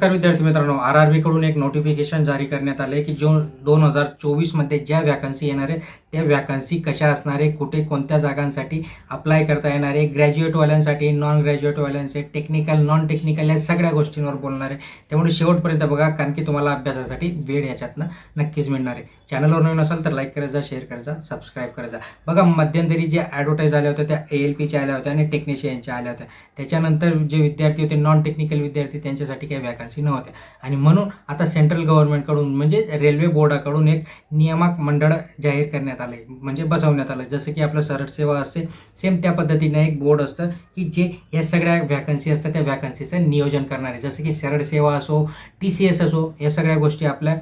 नमस्कार विद्यार्थी मित्रांनो, आर-आर-बी कडून एक नोटिफिकेशन जारी करण्यात आले की जो 2024 मध्ये ज्या वॅकन्सी येणार आहे त्या वॅकन्सी कशा असणार आहे, कुठे कोणत्या जागांसाठी अप्लाय करता येणार आहे, ग्रॅज्युएटवाल्यांसाठी, नॉन ग्रॅज्युएटवाल्यांसाठी, टेक्निकल, नॉन टेक्निकल या सगळ्या गोष्टींवर बोलणार आहे. त्यामुळे शेवटपर्यंत बघा, कारण की तुम्हाला अभ्यासासाठी वेळ याच्यातनं नक्कीच मिळणार आहे. चॅनलवर नवीन असाल तर लाईक करायचा, शेअर करायचा, सबस्क्राईब करायचा. बघा, मध्यंतरी जे ॲडव्हर्टाईज आल्या होत्या त्या ALPच्या आल्या होत्या आणि टेक्निशियनच्या आल्या होत्या. त्याच्यानंतर जे विद्यार्थी होते नॉन टेक्निकल विद्यार्थी त्यांच्यासाठी काही वॅकन्सी नव्हत्या आणि म्हणून आता सेंट्रल गव्हर्नमेंटकडून म्हणजे रेल्वे बोर्डाकडून एक नियामक मंडळ जाहीर करण्यात आले, म्हणजे बसवण्यात आलं. जसं की आपलं सरळ सेवा असते सेम त्या पद्धतीने एक बोर्ड असतं की जे या सगळ्या वॅकन्सी असतात त्या वॅकन्सीचं नियोजन करणार आहे. जसं की सरळ सेवा असो, TCS असो, या सगळ्या गोष्टी आपल्या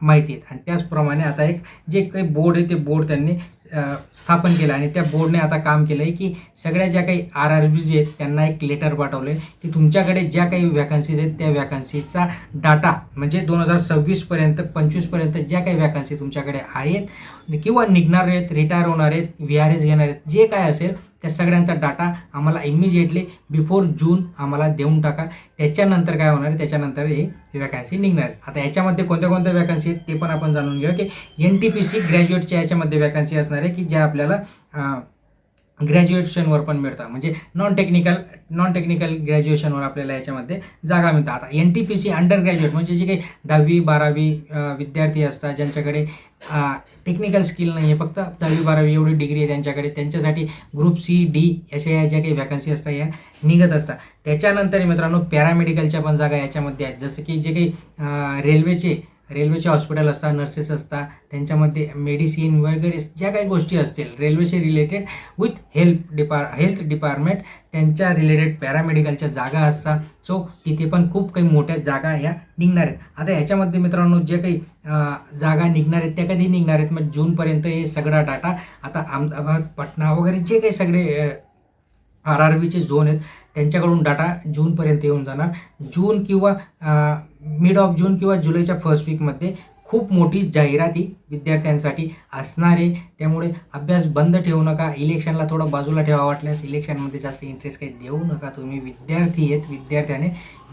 माहिती आहेत. आणि त्याचप्रमाणे आता एक जे काही बोर्ड आहे ते बोर्ड त्यांनी स्थापन केलं आणि त्या बोर्डने आता काम केलं आहे की सगळ्या ज्या काही RRBs आहेत त्यांना एक लेटर पाठवलं आहे की तुमच्याकडे ज्या काही वॅकन्सीज आहेत त्या वॅकन्सीचा डाटा म्हणजे 2026पर्यंत 25पर्यंत ज्या काही वॅकन्सी तुमच्याकडे आहेत किंवा निघणार आहेत, रिटायर होणार आहेत, VRS घेणार आहेत, जे काय असेल त्या सगळ्यांचा डाटा आम्हाला इमिजिएटली बिफोर जून आम्हाला देऊन टाका. त्याच्यानंतर काय होणार आहे, त्याच्यानंतर ही वॅकन्सी निघणार आहे. आता याच्यामध्ये कोणत्या कोणत्या वॅकन्सी आहेत ते पण आपण जाणून घेऊया की NTPC ग्रॅज्युएटच्या याच्यामध्ये वॅकन्सी असणार आहे की ज्या आपल्याला ग्रॅज्युएशनवर पण मिळतात, म्हणजे नॉन टेक्निकल ग्रॅज्युएशनवर आपल्याला याच्यामध्ये जागा मिळतात. आता NTPC अंडर ग्रॅज्युएट म्हणजे जे काही 10वी-12वी विद्यार्थी असतात ज्यांच्याकडे टेक्निकल स्किल नाही आहे, फक्त 10वी-12वी एवढी डिग्री आहे त्यांच्याकडे, त्यांच्यासाठी ग्रुप C, D अशा ज्या काही वॅकन्सी असतात या निघत असतात. त्याच्यानंतर मित्रांनो पॅरामेडिकलच्या पण जागा याच्यामध्ये आहेत. जसं की जे काही रेल्वेचे हॉस्पिटल असतात, नर्सेस असतात, त्यांच्यामध्ये मेडिसिन वगैरे ज्या काही गोष्टी असतील रेल्वेशी रिलेटेड विथ हेल्थ डिपार्टमेंट त्यांच्या रिलेटेड पॅरामेडिकलच्या जागा असतात. सो तिथे पण खूप काही मोठ्या जागा ह्या निघणार आहेत. आता ह्याच्यामध्ये मित्रांनो जे काही जागा निघणार आहेत त्या कधी निघणार आहेत, मग जूनपर्यंत हे सगळा डाटा आता अहमदाबाद, पटना वगैरे जे काही सगळे RRBचे झोन आहेत त्यांच्याकडून डाटा जूनपर्यंत येऊन जाणार. जून किंवा मिड ऑफ जून किंवा जुलैच्या फर्स्ट वीकमध्ये खूप मोठी जाहिराती विद्यार्थ्यांसाठी असणार आहे. त्यामुळे अभ्यास बंद ठेवू नका. इलेक्शनला थोडं बाजूला ठेवा, वाटल्यास इलेक्शनमध्ये जास्त इंटरेस्ट काही देऊ नका. तुम्ही विद्यार्थी आहेत,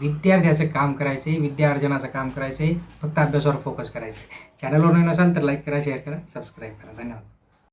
विद्यार्थ्याचं काम करायचं आहे, विद्यार्जनाचं काम करायचं आहे, फक्त अभ्यासावर फोकस करायचं आहे. चॅनलवर नवीन असाल तर लाईक करा, शेअर करा, सबस्क्राईब करा. धन्यवाद.